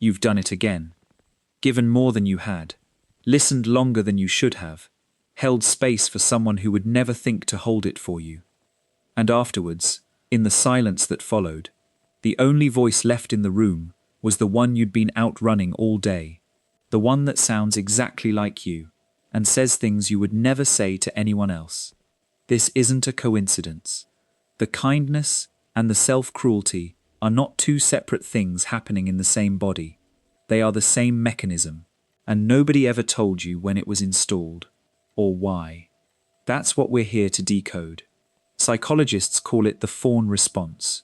You've done it again. Given more than you had. Listened longer than you should have. Held space for someone who would never think to hold it for you. And afterwards, in the silence that followed, the only voice left in the room was the one you'd been outrunning all day. The one that sounds exactly like you, and says things you would never say to anyone else. This isn't a coincidence. The kindness and the self-cruelty are not two separate things happening in the same body. They are the same mechanism, and nobody ever told you when it was installed, or why. That's what we're here to decode. Psychologists call it the Fawn Response.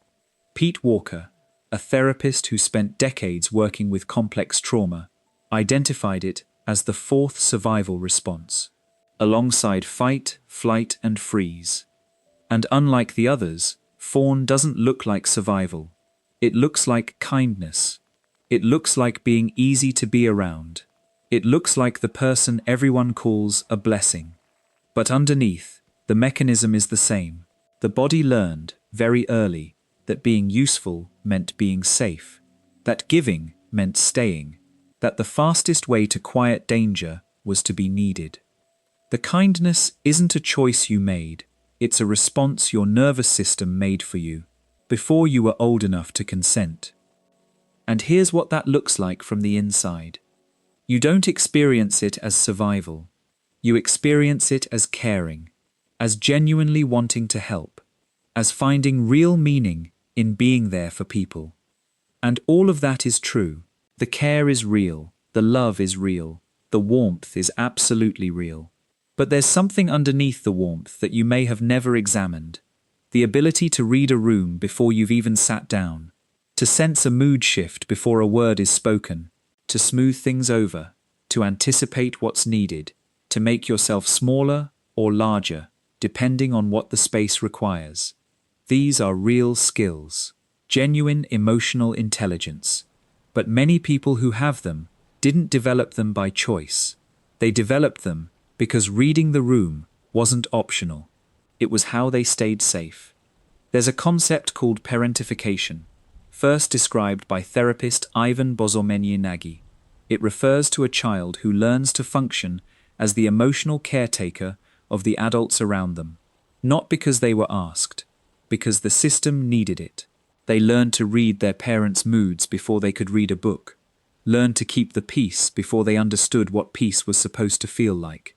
Pete Walker, a therapist who spent decades working with complex trauma, identified it as the fourth survival response, alongside fight, flight, and freeze. And unlike the others, fawn doesn't look like survival. It looks like kindness. It looks like being easy to be around. It looks like the person everyone calls a blessing. But underneath, the mechanism is the same. The body learned, very early, that being useful meant being safe, that giving meant staying, that the fastest way to quiet danger was to be needed. The kindness isn't a choice you made, it's a response your nervous system made for you, before you were old enough to consent. And here's what that looks like from the inside. You don't experience it as survival. You experience it as caring, as genuinely wanting to help, as finding real meaning in being there for people. And all of that is true. The care is real, the love is real, the warmth is absolutely real. But there's something underneath the warmth that you may have never examined. The ability to read a room before you've even sat down, to sense a mood shift before a word is spoken, to smooth things over, to anticipate what's needed, to make yourself smaller or larger, depending on what the space requires. These are real skills, genuine emotional intelligence. But many people who have them didn't develop them by choice. They developed them because reading the room wasn't optional. It was how they stayed safe. There's a concept called parentification, first described by therapist Ivan Bozomenyi-Nagy. It refers to a child who learns to function as the emotional caretaker of the adults around them, not because they were asked, because the system needed it. They learned to read their parents' moods before they could read a book, learned to keep the peace before they understood what peace was supposed to feel like.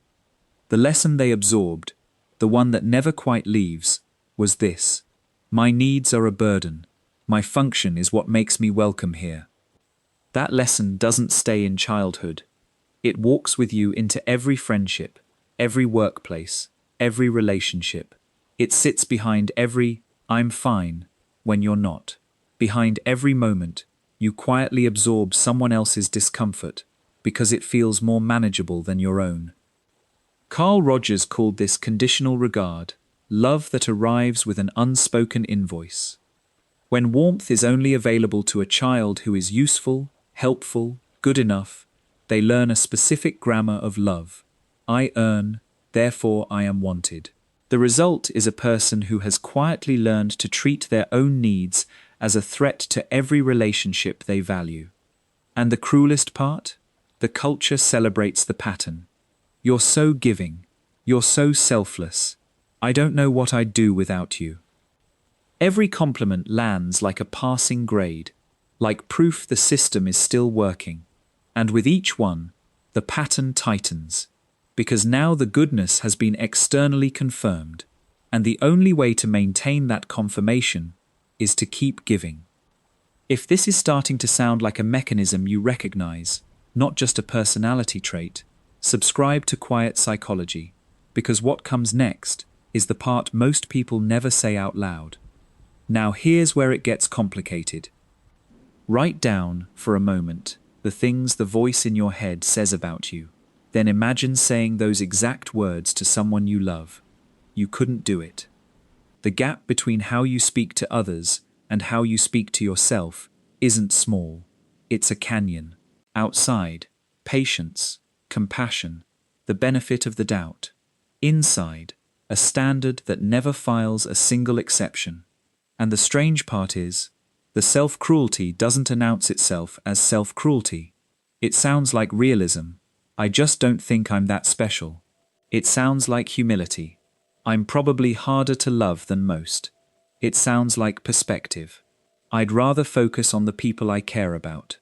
The lesson they absorbed, the one that never quite leaves, was this: my needs are a burden. My function is what makes me welcome here. That lesson doesn't stay in childhood. It walks with you into every friendship, every workplace, every relationship. It sits behind every "I'm fine" when you're not. Behind every moment, you quietly absorb someone else's discomfort because it feels more manageable than your own. Carl Rogers called this conditional regard, love that arrives with an unspoken invoice. When warmth is only available to a child who is useful, helpful, good enough, they learn a specific grammar of love. I earn, therefore I am wanted. The result is a person who has quietly learned to treat their own needs as a threat to every relationship they value. And the cruelest part? The culture celebrates the pattern. You're so giving. You're so selfless. I don't know what I'd do without you. Every compliment lands like a passing grade, like proof the system is still working. And with each one, the pattern tightens. Because now the goodness has been externally confirmed, and the only way to maintain that confirmation is to keep giving. If this is starting to sound like a mechanism you recognize, not just a personality trait, subscribe to Quiet Psychology, because what comes next is the part most people never say out loud. Now here's where it gets complicated. Write down, for a moment, the things the voice in your head says about you. Then imagine saying those exact words to someone you love. You couldn't do it. The gap between how you speak to others and how you speak to yourself isn't small. It's a canyon. Outside, patience, compassion, the benefit of the doubt. Inside, a standard that never files a single exception. And the strange part is, The self-cruelty doesn't announce itself as self-cruelty. It sounds like realism. I just don't think I'm that special. It sounds like humility. I'm probably harder to love than most. It sounds like perspective. I'd rather focus on the people I care about.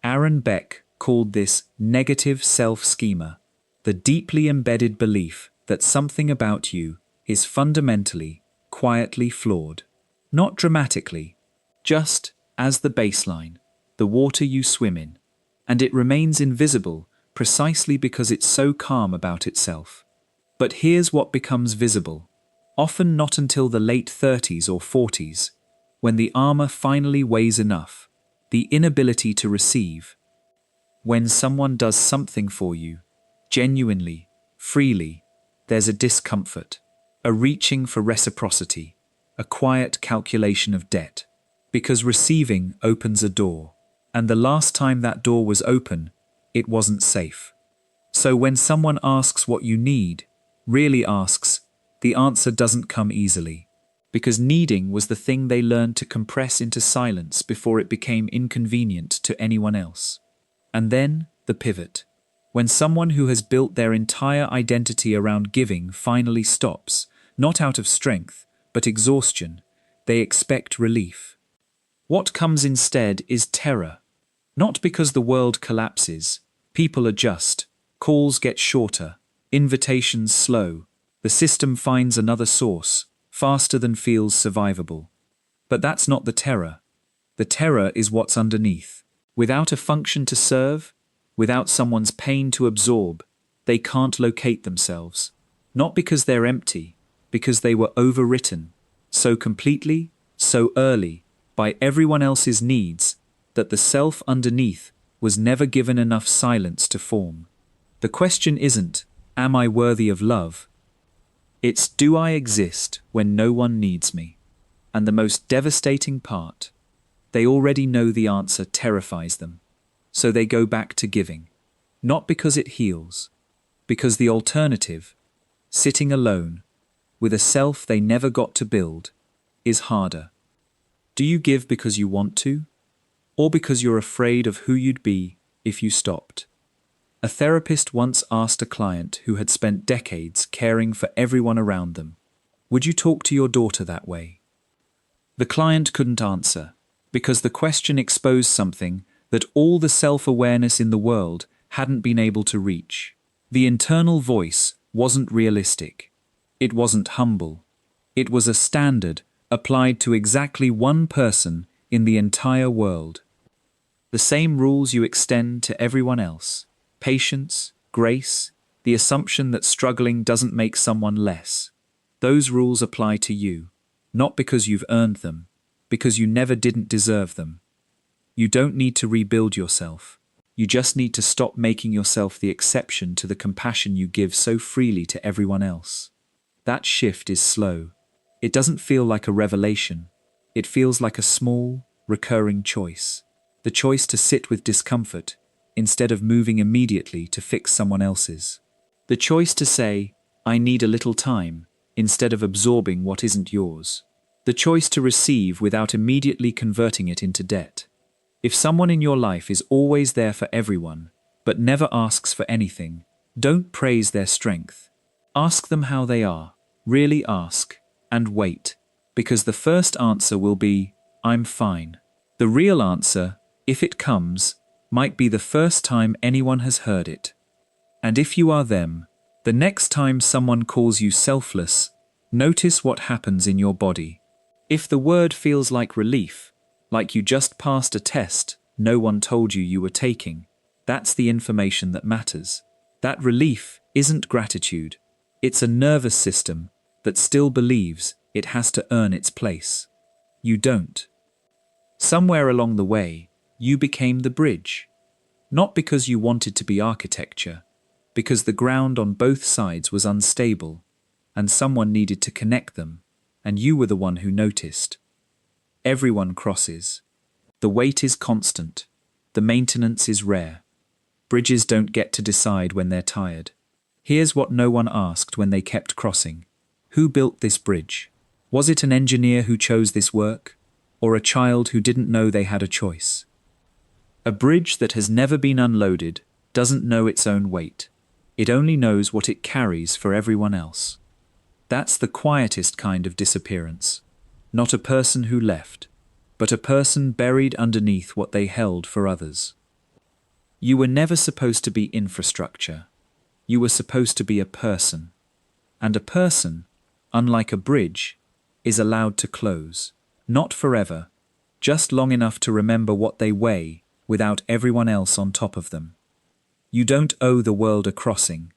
Aaron Beck called this negative self-schema, the deeply embedded belief that something about you is fundamentally, quietly flawed. Not dramatically, just as the baseline, the water you swim in, and it remains invisible precisely because it's so calm about itself. But here's what becomes visible, often not until the late 30s or 40s, when the armor finally weighs enough, the inability to receive. When someone does something for you, genuinely, freely, there's a discomfort, a reaching for reciprocity, a quiet calculation of debt, because receiving opens a door, and the last time that door was open, it wasn't safe. So when someone asks what you need, really asks, the answer doesn't come easily, because needing was the thing they learned to compress into silence before it became inconvenient to anyone else. And then, the pivot. When someone who has built their entire identity around giving finally stops, not out of strength, but exhaustion, they expect relief. What comes instead is terror. Not because the world collapses, people adjust, calls get shorter, invitations slow, the system finds another source, faster than feels survivable. But that's not the terror. The terror is what's underneath. Without a function to serve, without someone's pain to absorb, they can't locate themselves. Not because they're empty, because they were overwritten, so completely, so early, by everyone else's needs, that the self underneath was never given enough silence to form. The question isn't, am I worthy of love? It's, do I exist when no one needs me? And the most devastating part, they already know the answer terrifies them. So they go back to giving. Not because it heals, because the alternative, sitting alone, with a self they never got to build, is harder. Do you give because you want to? Or because you're afraid of who you'd be if you stopped? A therapist once asked a client who had spent decades caring for everyone around them, would you talk to your daughter that way? The client couldn't answer, because the question exposed something that all the self-awareness in the world hadn't been able to reach. The internal voice wasn't realistic. It wasn't humble. It was a standard applied to exactly one person in the entire world. The same rules you extend to everyone else. Patience, grace, the assumption that struggling doesn't make someone less. Those rules apply to you, not because you've earned them, because you never didn't deserve them. You don't need to rebuild yourself. You just need to stop making yourself the exception to the compassion you give so freely to everyone else. That shift is slow. It doesn't feel like a revelation. It feels like a small, recurring choice. The choice to sit with discomfort instead of moving immediately to fix someone else's. The choice to say, I need a little time, instead of absorbing what isn't yours. The choice to receive without immediately converting it into debt. If someone in your life is always there for everyone, but never asks for anything, don't praise their strength. Ask them how they are. Really ask, and wait, because the first answer will be, I'm fine. The real answer, if it comes, might be the first time anyone has heard it. And if you are them, the next time someone calls you selfless, notice what happens in your body. If the word feels like relief, like you just passed a test no one told you were taking, that's the information that matters. That relief isn't gratitude. It's a nervous system that still believes it has to earn its place. You don't. Somewhere along the way, you became the bridge. Not because you wanted to be architecture, because the ground on both sides was unstable, and someone needed to connect them, and you were the one who noticed. Everyone crosses. The weight is constant. The maintenance is rare. Bridges don't get to decide when they're tired. Here's what no one asked when they kept crossing. Who built this bridge? Was it an engineer who chose this work? or a child who didn't know they had a choice. A bridge that has never been unloaded doesn't know its own weight. It only knows what it carries for everyone else. That's the quietest kind of disappearance. Not a person who left, but a person buried underneath what they held for others. You were never supposed to be infrastructure. You were supposed to be a person. And a person, unlike a bridge, is allowed to close. Not forever, just long enough to remember what they weigh without everyone else on top of them. You don't owe the world a crossing.